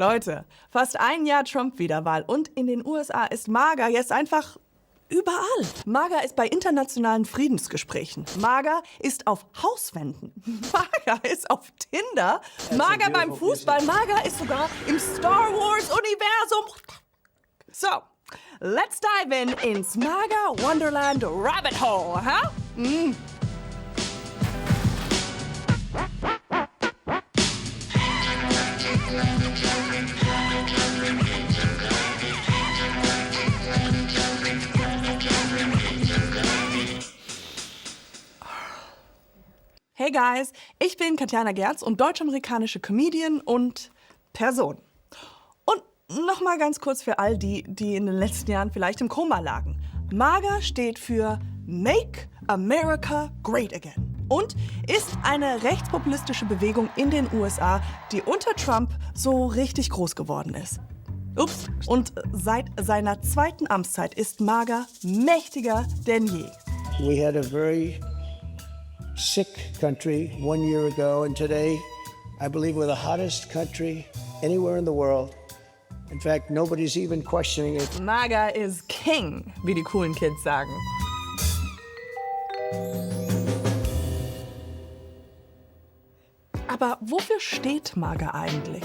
Leute, fast ein Jahr Trump-Wiederwahl und in den USA ist MAGA jetzt einfach überall. MAGA ist bei internationalen Friedensgesprächen. MAGA ist auf Hauswänden. MAGA ist auf Tinder. MAGA beim Fußball. MAGA ist sogar im Star Wars-Universum. So, let's dive ins MAGA Wonderland Rabbit Hole, huh? Hey guys, ich bin Katjana Gerz und deutsch-amerikanische Comedian und Person. Und nochmal ganz kurz für all die, die in den letzten Jahren vielleicht im Koma lagen. MAGA steht für Make America Great Again und ist eine rechtspopulistische Bewegung in den USA, die unter Trump so richtig groß geworden ist. Ups. Und seit seiner zweiten Amtszeit ist MAGA mächtiger denn je. We had a very sick country 1 year ago, and today I believe we're the hottest country anywhere in the world. In fact, nobody's even questioning it. MAGA is king, wie die coolen Kids sagen. Aber wofür steht MAGA eigentlich?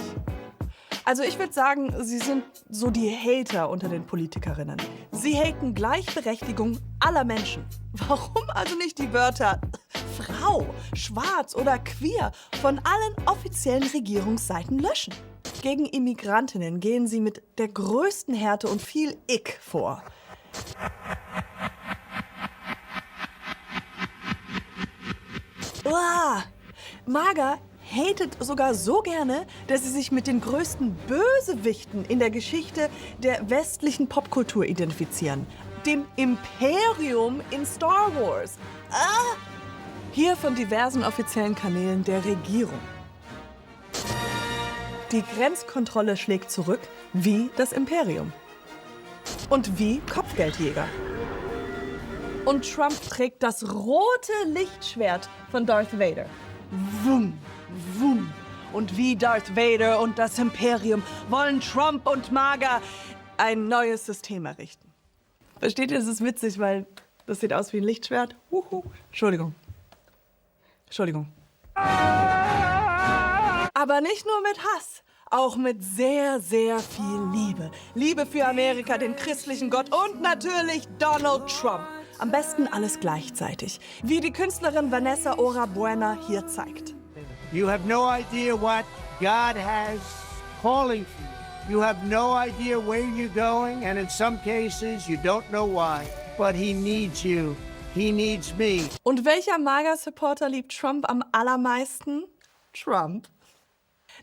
Also ich würde sagen, sie sind so die Hater unter den Politikerinnen. Sie haten Gleichberechtigung aller Menschen. Warum also nicht die Wörter Frau, schwarz oder queer von allen offiziellen Regierungsseiten löschen? Gegen Immigrantinnen gehen sie mit der größten Härte und viel Ick vor. Uah, MAGA hatet sogar so gerne, dass sie sich mit den größten Bösewichten in der Geschichte der westlichen Popkultur identifizieren. Dem Imperium in Star Wars. Hier von diversen offiziellen Kanälen der Regierung. Die Grenzkontrolle schlägt zurück wie das Imperium. Und wie Kopfgeldjäger. Und Trump trägt das rote Lichtschwert von Darth Vader. Wum, wum. Und wie Darth Vader und das Imperium wollen Trump und MAGA ein neues System errichten. Versteht ihr, das ist witzig, weil das sieht aus wie ein Lichtschwert. Entschuldigung. Aber nicht nur mit Hass, auch mit sehr, sehr viel Liebe. Liebe für Amerika, den christlichen Gott und natürlich Donald Trump. Am besten alles gleichzeitig, wie die Künstlerin Vanessa Ora Buena hier zeigt. You have no idea what God has calling for you. You have no idea where you're going, and in some cases you don't know why. But he needs you. He needs me. Und welcher MAGA-Supporter liebt Trump am allermeisten? Trump.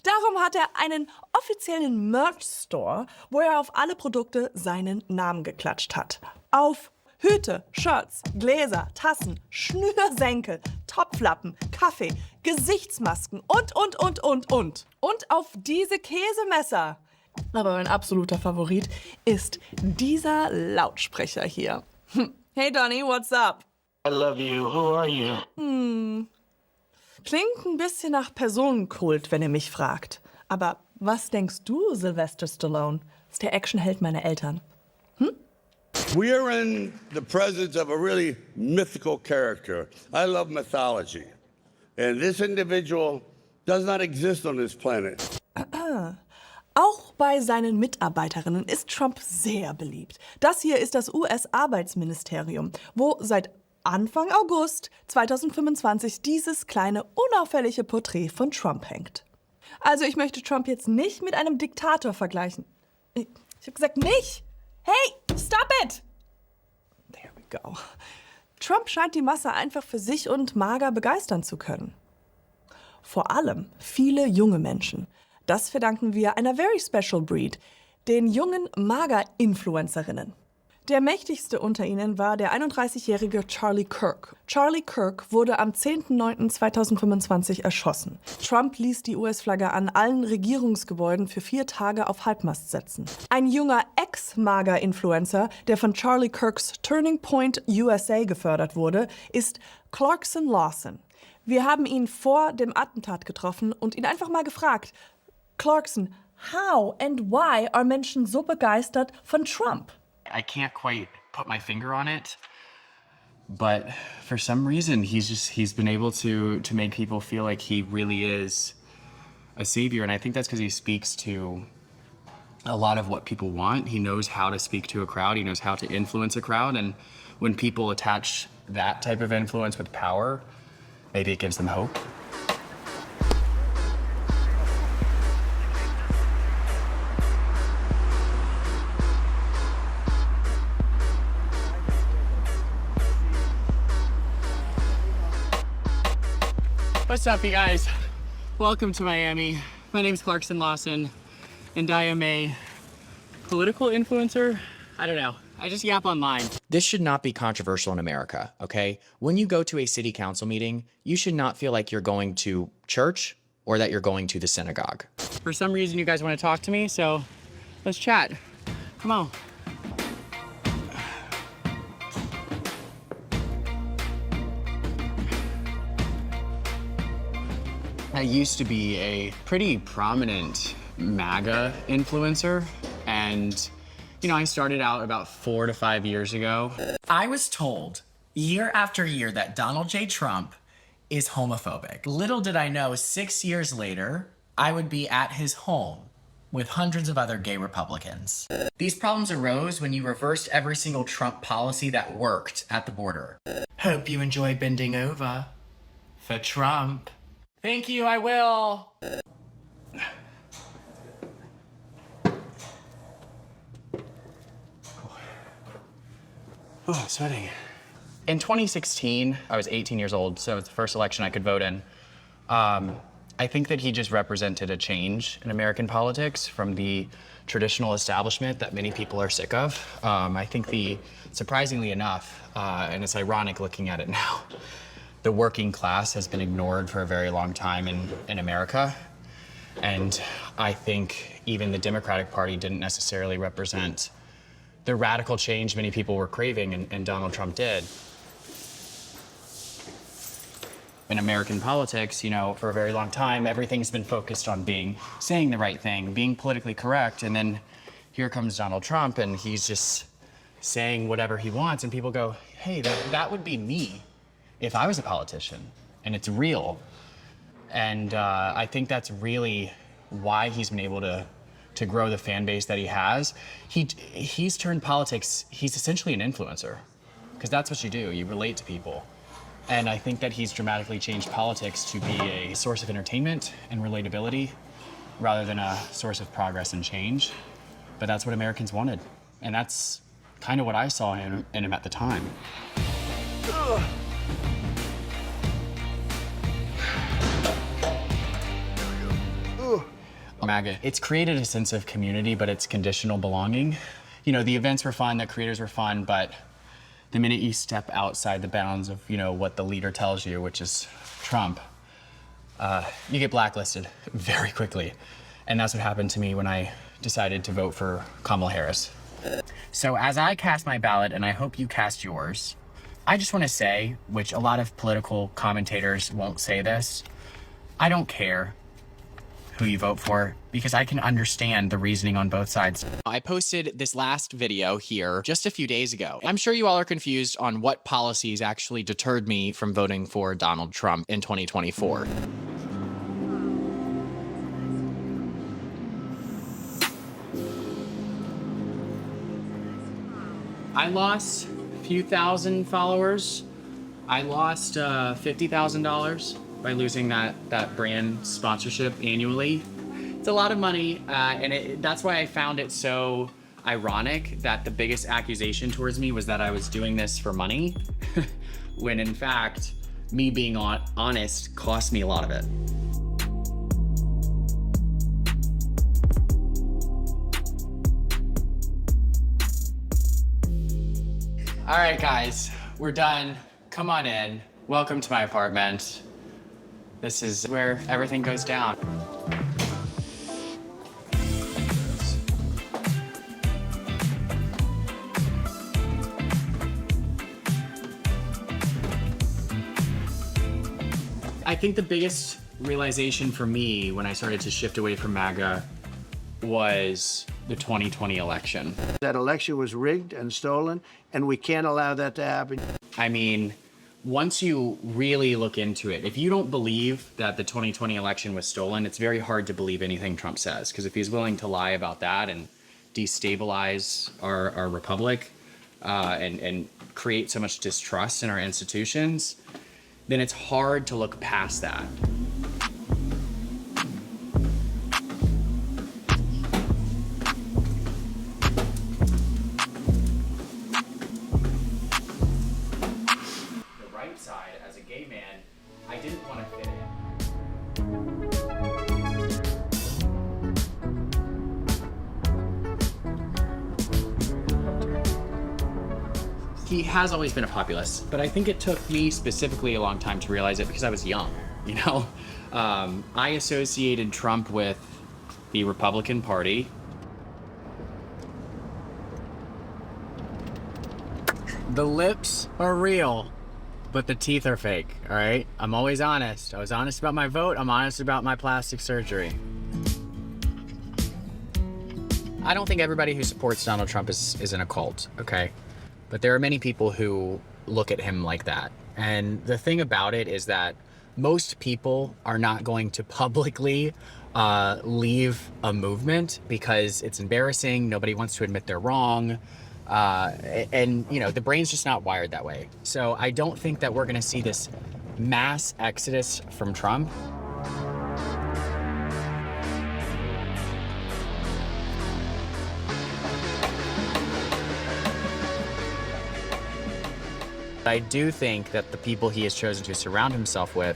Darum hat er einen offiziellen Merch-Store, wo er auf alle Produkte seinen Namen geklatscht hat. Auf Hüte, Shirts, Gläser, Tassen, Schnürsenkel, Topflappen, Kaffee, Gesichtsmasken und. Und auf diese Käsemesser. Aber mein absoluter Favorit ist dieser Lautsprecher hier. Hey Donny, what's up? I love you. Who are you? Klingt ein bisschen nach Personenkult, wenn ihr mich fragt. Aber was denkst du, Sylvester Stallone? Das ist der Actionheld meiner Eltern. We are in the presence of a really mythical character. I love mythology. And this individual does not exist on this planet. Auch bei seinen Mitarbeiterinnen ist Trump sehr beliebt. Das hier ist das US-Arbeitsministerium, wo seit Anfang August 2025 dieses kleine, unauffällige Porträt von Trump hängt. Also ich möchte Trump jetzt nicht mit einem Diktator vergleichen. Ich habe gesagt, nicht! Hey, stop it! There we go. Trump scheint die Masse einfach für sich und MAGA begeistern zu können. Vor allem viele junge Menschen. Das verdanken wir einer very special breed, den jungen MAGA-Influencerinnen. Der mächtigste unter ihnen war der 31-jährige Charlie Kirk. Charlie Kirk wurde am 10.09.2025 erschossen. Trump ließ die US-Flagge an allen Regierungsgebäuden für 4 Tage auf Halbmast setzen. Ein junger Ex-MAGA-Influencer, der von Charlie Kirks Turning Point USA gefördert wurde, ist Clarkson Lawson. Wir haben ihn vor dem Attentat getroffen und ihn einfach mal gefragt: Clarkson, How and why are Menschen so begeistert von Trump? I can't quite put my finger on it, but for some reason he's been able to make people feel like he really is a savior, and I think that's because he speaks to a lot of what people want. He knows how to speak to a crowd, he knows how to influence a crowd, and when people attach that type of influence with power, maybe it gives them hope. What's up, you guys? Welcome to Miami. My name's Clarkson Lawson, and I am a political influencer. I don't know. I just yap online. This should not be controversial in America, okay? When you go to a city council meeting, you should not feel like you're going to church or that you're going to the synagogue. For some reason, you guys want to talk to me, so let's chat. Come on. I used to be a pretty prominent MAGA influencer, and you know, I started out about 4 to 5 years ago. I was told year after year that Donald J. Trump is homophobic. Little did I know, 6 years later, I would be at his home with hundreds of other gay Republicans. These problems arose when you reversed every single Trump policy that worked at the border. Hope you enjoy bending over for Trump. Thank you, I will. Oh, sweating. In 2016, I was 18 years old, so it was the first election I could vote in. I think that he just represented a change in American politics from the traditional establishment that many people are sick of. I think surprisingly enough, and it's ironic looking at it now, the working class has been ignored for a very long time in America. And I think even the Democratic Party didn't necessarily represent the radical change many people were craving, and Donald Trump did. In American politics, you know, for a very long time, everything's been focused on saying the right thing, being politically correct, and then here comes Donald Trump, and he's just saying whatever he wants, and people go, hey, that would be me if I was a politician, and it's real. And I think that's really why he's been able to grow the fan base that he has. He's turned politics, he's essentially an influencer, because that's what you do, you relate to people. And I think that he's dramatically changed politics to be a source of entertainment and relatability rather than a source of progress and change. But that's what Americans wanted. And that's kind of what I saw in him at the time. MAGA. It's created a sense of community, but it's conditional belonging. You know, the events were fun, the creators were fun, but the minute you step outside the bounds of, you know, what the leader tells you, which is Trump, you get blacklisted very quickly. And that's what happened to me when I decided to vote for Kamala Harris. So as I cast my ballot, and I hope you cast yours, I just want to say, which a lot of political commentators won't say this, I don't care who you vote for, because I can understand the reasoning on both sides. I posted this last video here just a few days ago. I'm sure you all are confused on what policies actually deterred me from voting for Donald Trump in 2024. I lost a few thousand followers. I lost $50,000 by losing that brand sponsorship annually. It's a lot of money, and that's why I found it so ironic that the biggest accusation towards me was that I was doing this for money, when in fact, me being honest cost me a lot of it. All right, guys, we're done. Come on in. Welcome to my apartment. This is where everything goes down. I think the biggest realization for me when I started to shift away from MAGA was the 2020 election. That election was rigged and stolen, and we can't allow that to happen. I mean, once you really look into it, if you don't believe that the 2020 election was stolen, it's very hard to believe anything Trump says. Because if he's willing to lie about that and destabilize our republic and create so much distrust in our institutions, then it's hard to look past that. He has always been a populist, but I think it took me specifically a long time to realize it because I was young, you know? I associated Trump with the Republican Party. The lips are real, but the teeth are fake, all right? I'm always honest. I was honest about my vote. I'm honest about my plastic surgery. I don't think everybody who supports Donald Trump is in a cult, okay? But there are many people who look at him like that. And the thing about it is that most people are not going to publicly leave a movement because it's embarrassing. Nobody wants to admit they're wrong. And, you know, the brain's just not wired that way. So I don't think that we're going to see this mass exodus from Trump. I do think that the people he has chosen to surround himself with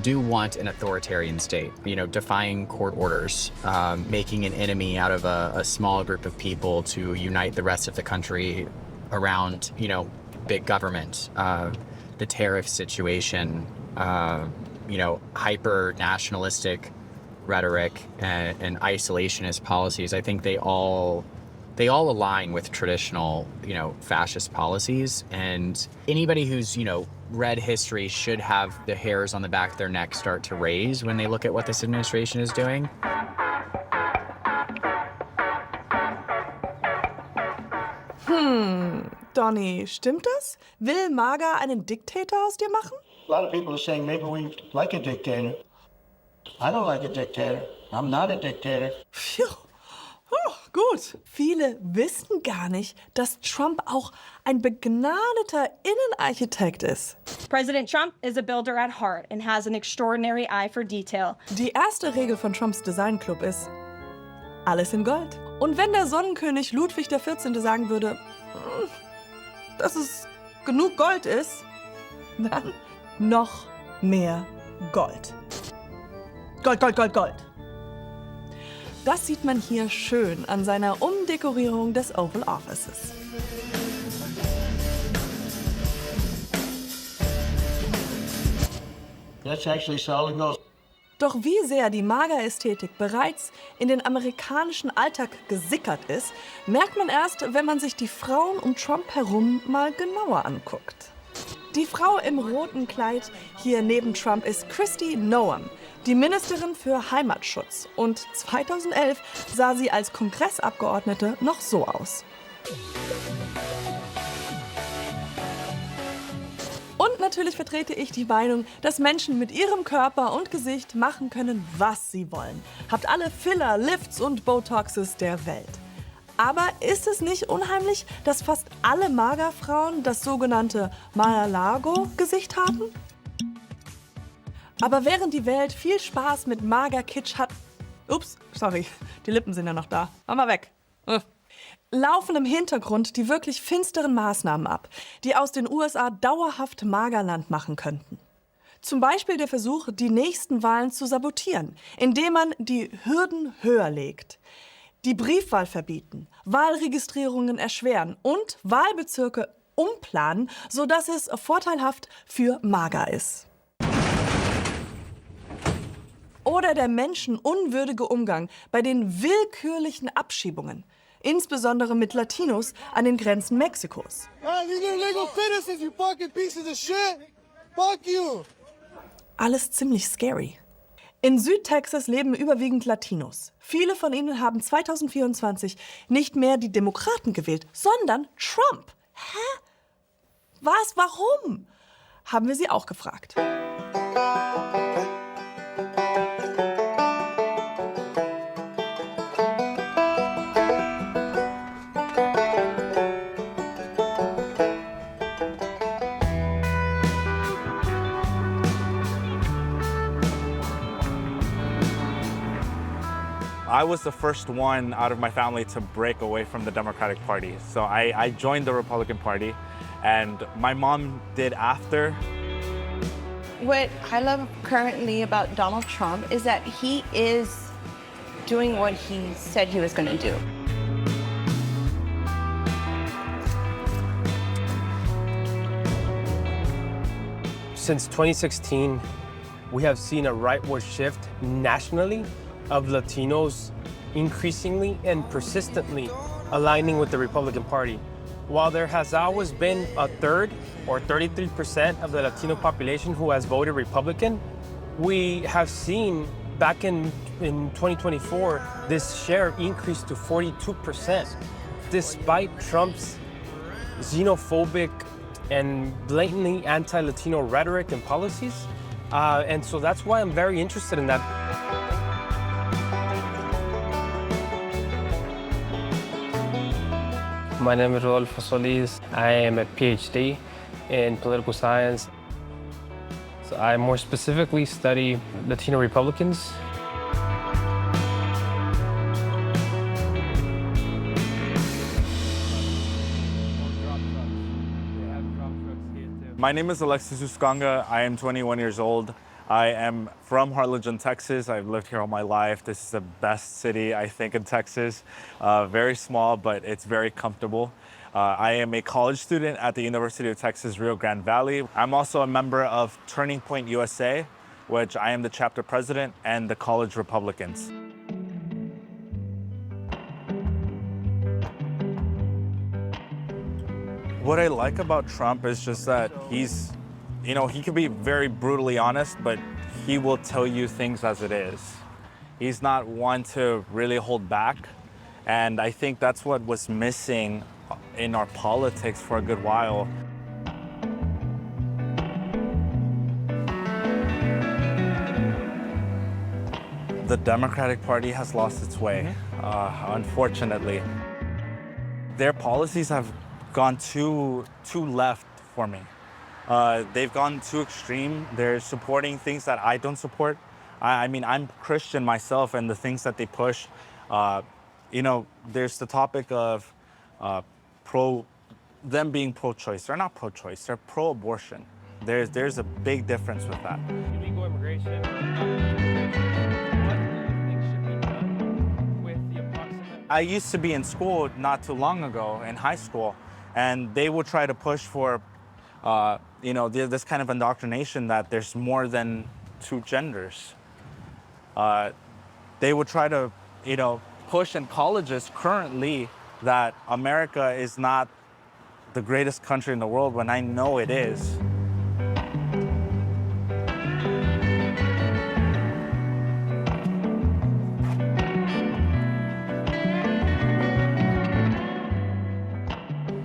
do want an authoritarian state, you know, defying court orders, making an enemy out of a small group of people to unite the rest of the country around, you know, big government, the tariff situation, you know, hyper-nationalistic rhetoric and isolationist policies. I think they all align with traditional, you know, fascist policies. And anybody who's, you know, read history should have the hairs on the back of their neck start to raise when they look at what this administration is doing. Donny, stimmt das? Will MAGA einen Diktator aus dir machen? A lot of people are saying maybe we like a dictator. I don't like a dictator. I'm not a dictator. Phew. Oh, gut. Viele wissen gar nicht, dass Trump auch ein begnadeter Innenarchitekt ist. President Trump is a builder at heart and has an extraordinary eye for detail. Die erste Regel von Trumps Designclub ist: alles in Gold. Und wenn der Sonnenkönig Ludwig XIV. Sagen würde, dass es genug Gold ist, dann noch mehr Gold. Gold, Gold, Gold, Gold. Das sieht man hier schön an seiner Umdekorierung des Oval Offices. That's actually solid gold. Doch wie sehr die MAGA-Ästhetik bereits in den amerikanischen Alltag gesickert ist, merkt man erst, wenn man sich die Frauen um Trump herum mal genauer anguckt. Die Frau im roten Kleid hier neben Trump ist Kristi Noem, die Ministerin für Heimatschutz. Und 2011 sah sie als Kongressabgeordnete noch so aus. Und natürlich vertrete ich die Meinung, dass Menschen mit ihrem Körper und Gesicht machen können, was sie wollen. Habt alle Filler, Lifts und Botoxes der Welt. Aber ist es nicht unheimlich, dass fast alle MAGA-Frauen das sogenannte Mar-a-Lago-Gesicht haben? Aber während die Welt viel Spaß mit MAGA-Kitsch hat... Ups, sorry, die Lippen sind ja noch da. Mach mal weg. Laufen im Hintergrund die wirklich finsteren Maßnahmen ab, die aus den USA dauerhaft MAGA-Land machen könnten. Zum Beispiel der Versuch, die nächsten Wahlen zu sabotieren, indem man die Hürden höher legt. Die Briefwahl verbieten, Wahlregistrierungen erschweren und Wahlbezirke umplanen, sodass es vorteilhaft für MAGA ist. Oder der menschenunwürdige Umgang bei den willkürlichen Abschiebungen, insbesondere mit Latinos an den Grenzen Mexikos. Alles ziemlich scary. In Südtexas leben überwiegend Latinos. Viele von ihnen haben 2024 nicht mehr die Demokraten gewählt, sondern Trump. Hä? Was? Warum? Haben wir sie auch gefragt. I was the first one out of my family to break away from the Democratic Party. So I joined the Republican Party, and my mom did after. What I love currently about Donald Trump is that he is doing what he said he was going to do. Since 2016, we have seen a rightward shift nationally of Latinos increasingly and persistently aligning with the Republican Party. While there has always been a third or 33% of the Latino population who has voted Republican, we have seen back in 2024, this share increased to 42%. Despite Trump's xenophobic and blatantly anti-Latino rhetoric and policies. And so that's why I'm very interested in that. My name is Rodolfo Solis. I am a PhD in political science. So I more specifically study Latino Republicans. My name is Alexis Uscanga. I am 21 years old. I am from Harlingen, Texas. I've lived here all my life. This is the best city, I think, in Texas. Very small, but it's very comfortable. I am a college student at the University of Texas, Rio Grande Valley. I'm also a member of Turning Point USA, which I am the chapter president, and the College Republicans. What I like about Trump is just that he's, you know, he can be very brutally honest, but he will tell you things as it is. He's not one to really hold back. And I think that's what was missing in our politics for a good while. The Democratic Party has lost its way, unfortunately. Their policies have gone too left for me. They've gone too extreme. They're supporting things that I don't support. I mean, I'm Christian myself, and the things that they push, you know, there's the topic of them being pro-choice. They're not pro-choice, they're pro-abortion. There's a big difference with that. Illegal immigration. I used to be in school not too long ago, in high school, and they would try to push for, you know, this kind of indoctrination that there's more than two genders. They would try to, you know, push in colleges currently that America is not the greatest country in the world when I know it is.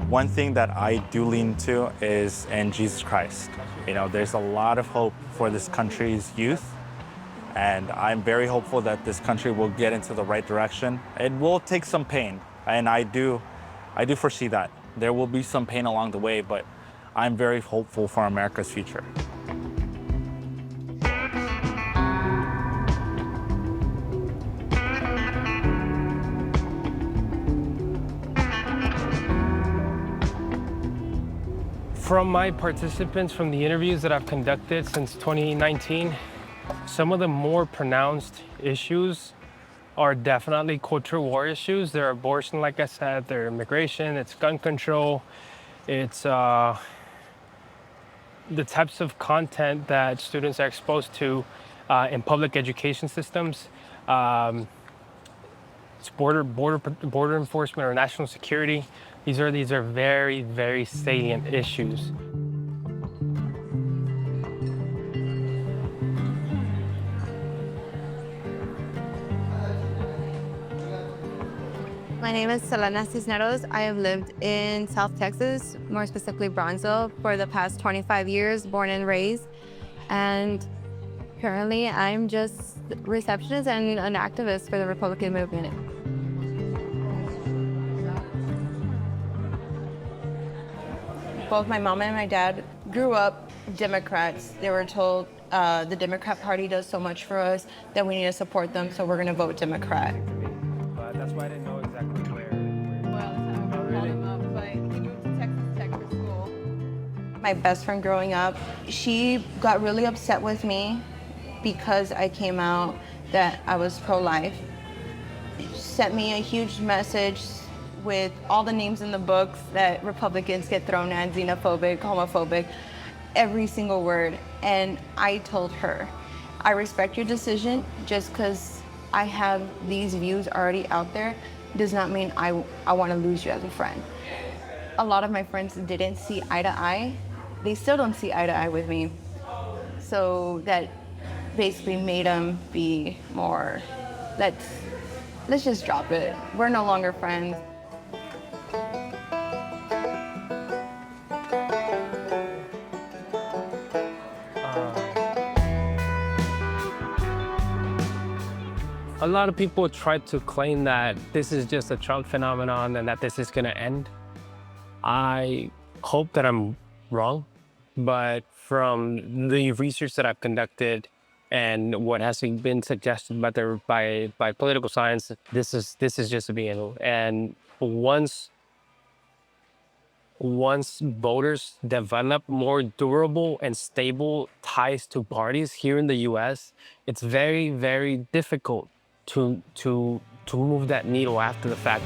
One thing that I do lean to is in Jesus Christ. You know, there's a lot of hope for this country's youth, and I'm very hopeful that this country will get into the right direction. It will take some pain, and I do foresee that. There will be some pain along the way, but I'm very hopeful for America's future. From my participants, from the interviews that I've conducted since 2019, some of the more pronounced issues are definitely cultural war issues. They're abortion, like I said, they're immigration, it's gun control, it's the types of content that students are exposed to in public education systems. It's border enforcement or national security. These are very, very salient issues. My name is Selena Cisneros. I have lived in South Texas, more specifically Bronzeville, for the past 25 years, born and raised. And currently, I'm just receptionist and an activist for the Republican movement. Both my mom and my dad grew up Democrats. They were told the Democrat Party does so much for us that we need to support them, so we're going to vote Democrat. That's why I didn't know exactly where. Well, that's how I called him up, but he moved to Texas Tech for school. My best friend growing up, she got really upset with me because I came out that I was pro-life. She sent me a huge message with all the names in the books that Republicans get thrown at, xenophobic, homophobic, every single word. And I told her, I respect your decision. Just because I have these views already out there does not mean I want to lose you as a friend. A lot of my friends didn't see eye to eye. They still don't see eye to eye with me. So that basically made them be more, let's just drop it. We're no longer friends. A lot of people try to claim that this is just a Trump phenomenon and that this is going to end. I hope that I'm wrong, but from the research that I've conducted and what has been suggested by political science, this is just the beginning. And once voters develop more durable and stable ties to parties here in the U.S., it's very, very difficult to move that needle after the fact.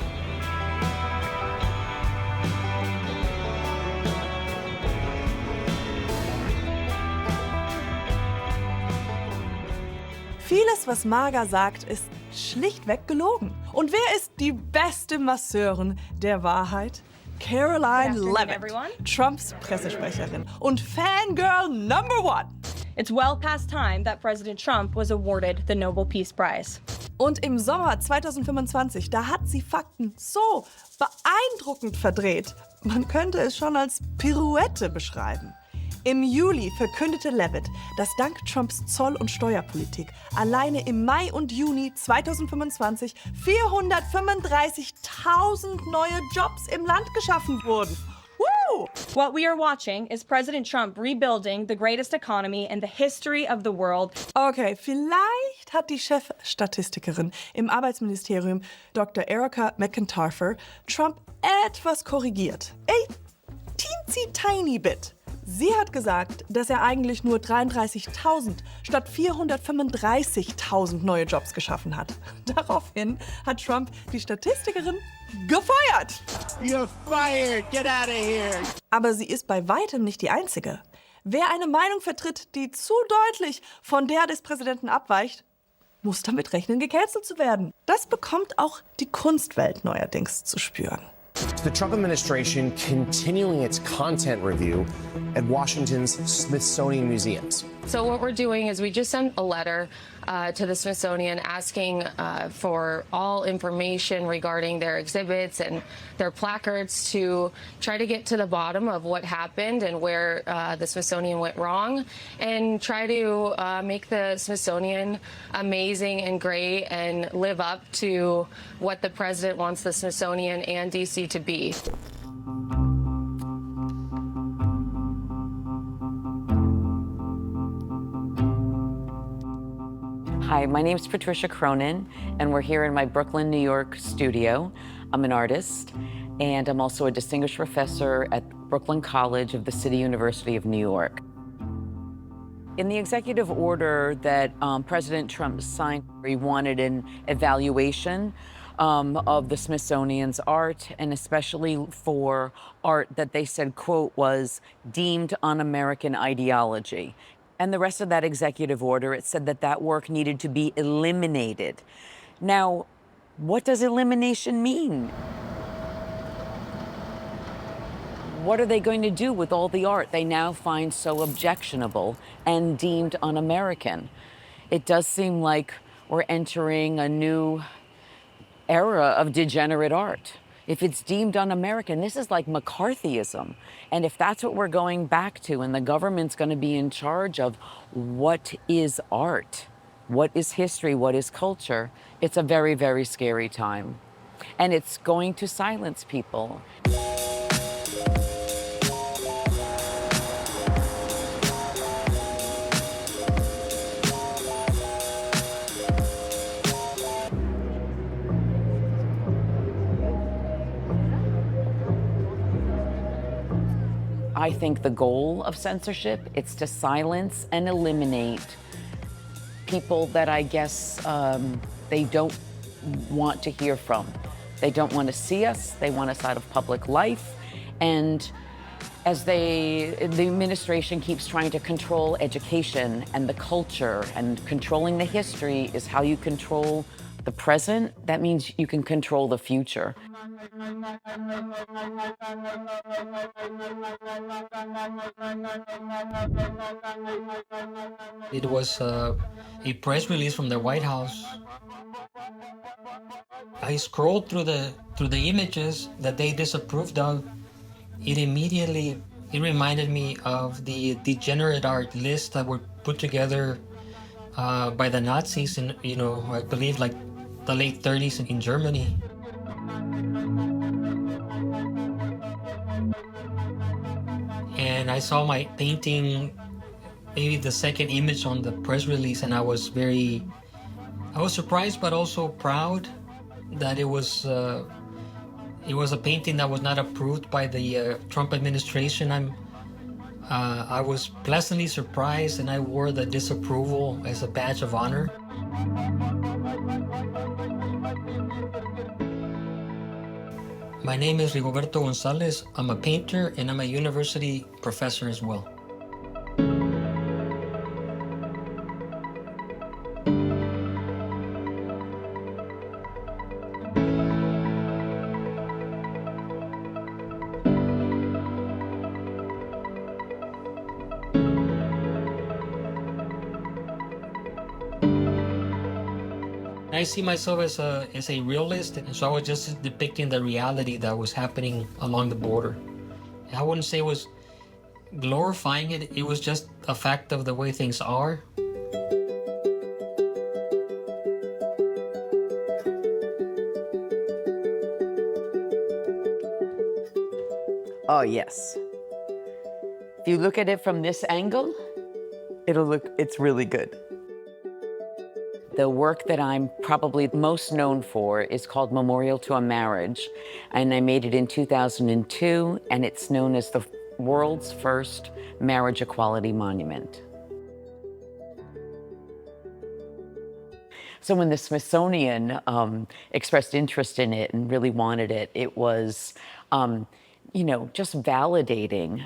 Vieles, was MAGA sagt, ist schlichtweg gelogen. Und wer ist die beste Masseurin der Wahrheit? Caroline Levitt, Trumps Pressesprecherin und Fangirl #1. It's well past time that President Trump was awarded the Nobel Peace Prize. Und im Sommer 2025, da hat sie Fakten so beeindruckend verdreht. Man könnte es schon als Pirouette beschreiben. Im Juli verkündete Levitt, dass dank Trumps Zoll- und Steuerpolitik alleine im Mai und Juni 2025 435.000 neue Jobs im Land geschaffen wurden. Woo! What we are watching is President Trump rebuilding the greatest economy in the history of the world. Okay, vielleicht hat die Chefstatistikerin im Arbeitsministerium, Dr. Erica McIntyre, Trump etwas korrigiert. Teensy tiny bit. Sie hat gesagt, dass er eigentlich nur 33.000 statt 435.000 neue Jobs geschaffen hat. Daraufhin hat Trump die Statistikerin gefeuert. You're fired. Get out of here. Aber sie ist bei weitem nicht die Einzige. Wer eine Meinung vertritt, die zu deutlich von der des Präsidenten abweicht, muss damit rechnen, gecancelt zu werden. Das bekommt auch die Kunstwelt neuerdings zu spüren. The Trump administration continuing its content review at Washington's Smithsonian museums. So what we're doing is we just sent a letter to the Smithsonian asking for all information regarding their exhibits and their placards to try to get to the bottom of what happened and where the Smithsonian went wrong, and try to make the Smithsonian amazing and great and live up to what the president wants the Smithsonian and DC to be. Hi, my name is Patricia Cronin, and we're here in my Brooklyn, New York studio. I'm an artist, and I'm also a distinguished professor at Brooklyn College of the City University of New York. In the executive order that President Trump signed, he wanted an evaluation of the Smithsonian's art, and especially for art that they said, quote, was deemed un-American ideology. And the rest of that executive order, it said that that work needed to be eliminated. Now, what does elimination mean? What are they going to do with all the art they now find so objectionable and deemed un-American? It does seem like we're entering a new era of degenerate art. If it's deemed un-American, this is like McCarthyism. And if that's what we're going back to, and the government's going to be in charge of what is art, what is history, what is culture, it's a very, very scary time. And it's going to silence people. I think the goal of censorship is to silence and eliminate people that I guess they don't want to hear from. They don't want to see us, they want us out of public life, and as the administration keeps trying to control education and the culture, and controlling the history is how you control the present, that means you can control the future. It was a press release from the White House. I scrolled through the images that they disapproved of. It reminded me of the degenerate art list that were put together by the Nazis in, I believe like the late 30s in Germany. And I saw my painting, maybe the second image on the press release, and I was surprised but also proud that it was a painting that was not approved by the Trump administration. I was pleasantly surprised, and I wore the disapproval as a badge of honor. My name is Rigoberto Gonzalez. I'm a painter and I'm a university professor as well. I see myself as a realist, and so I was just depicting the reality that was happening along the border. I wouldn't say it was glorifying it, it was just a fact of the way things are. Oh, yes. If you look at it from this angle, it's really good. The work that I'm probably most known for is called Memorial to a Marriage, and I made it in 2002, and it's known as the world's first marriage equality monument. So when the Smithsonian expressed interest in it and really wanted it, it was, just validating.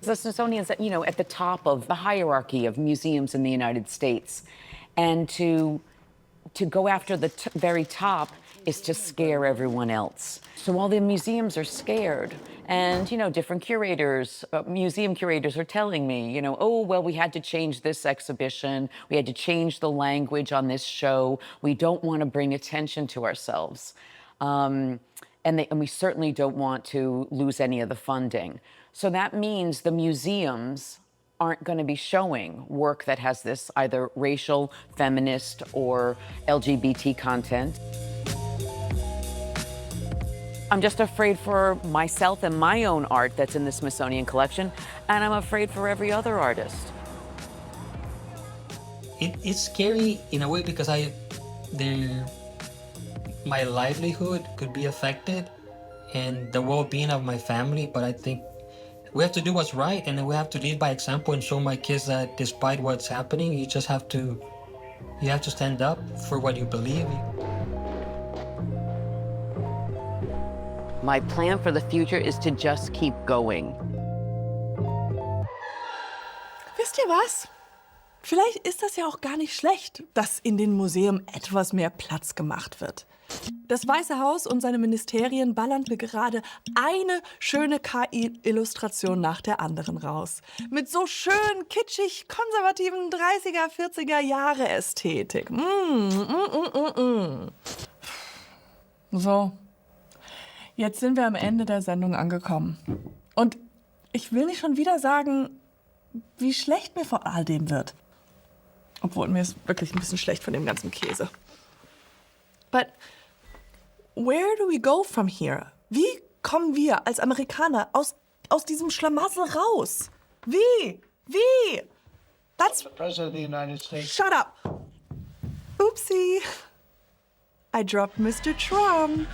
The Smithsonian's, at the top of the hierarchy of museums in the United States. And to go after the very top is to scare everyone else. So while the museums are scared, and, different curators, museum curators are telling me, oh, well, we had to change this exhibition. We had to change the language on this show. We don't want to bring attention to ourselves. And we certainly don't want to lose any of the funding. So that means the museums aren't going to be showing work that has this either racial, feminist, or LGBT content. I'm just afraid for myself and my own art that's in the Smithsonian collection, and I'm afraid for every other artist. It's scary in a way because my livelihood could be affected and the well-being of my family, but I think we have to do what's right, and we have to lead by example and show my kids that despite what's happening, you have to stand up for what you believe. My plan for the future is to just keep going. Wisst ihr was? Vielleicht ist das ja auch gar nicht schlecht, dass in den Museen etwas mehr Platz gemacht wird. Das Weiße Haus und seine Ministerien ballern gerade eine schöne KI-Illustration nach der anderen raus. Mit so schön kitschig konservativen 30er, 40er Jahre Ästhetik. So, jetzt sind wir am Ende der Sendung angekommen. Und ich will nicht schon wieder sagen, wie schlecht mir vor all dem wird. Obwohl, mir ist wirklich ein bisschen schlecht von dem ganzen Käse. But where do we go from here? Wie kommen wir als Amerikaner aus diesem Schlamassel raus? Wie? That's the President of the United States. Shut up. Oopsie. I dropped Mr. Trump.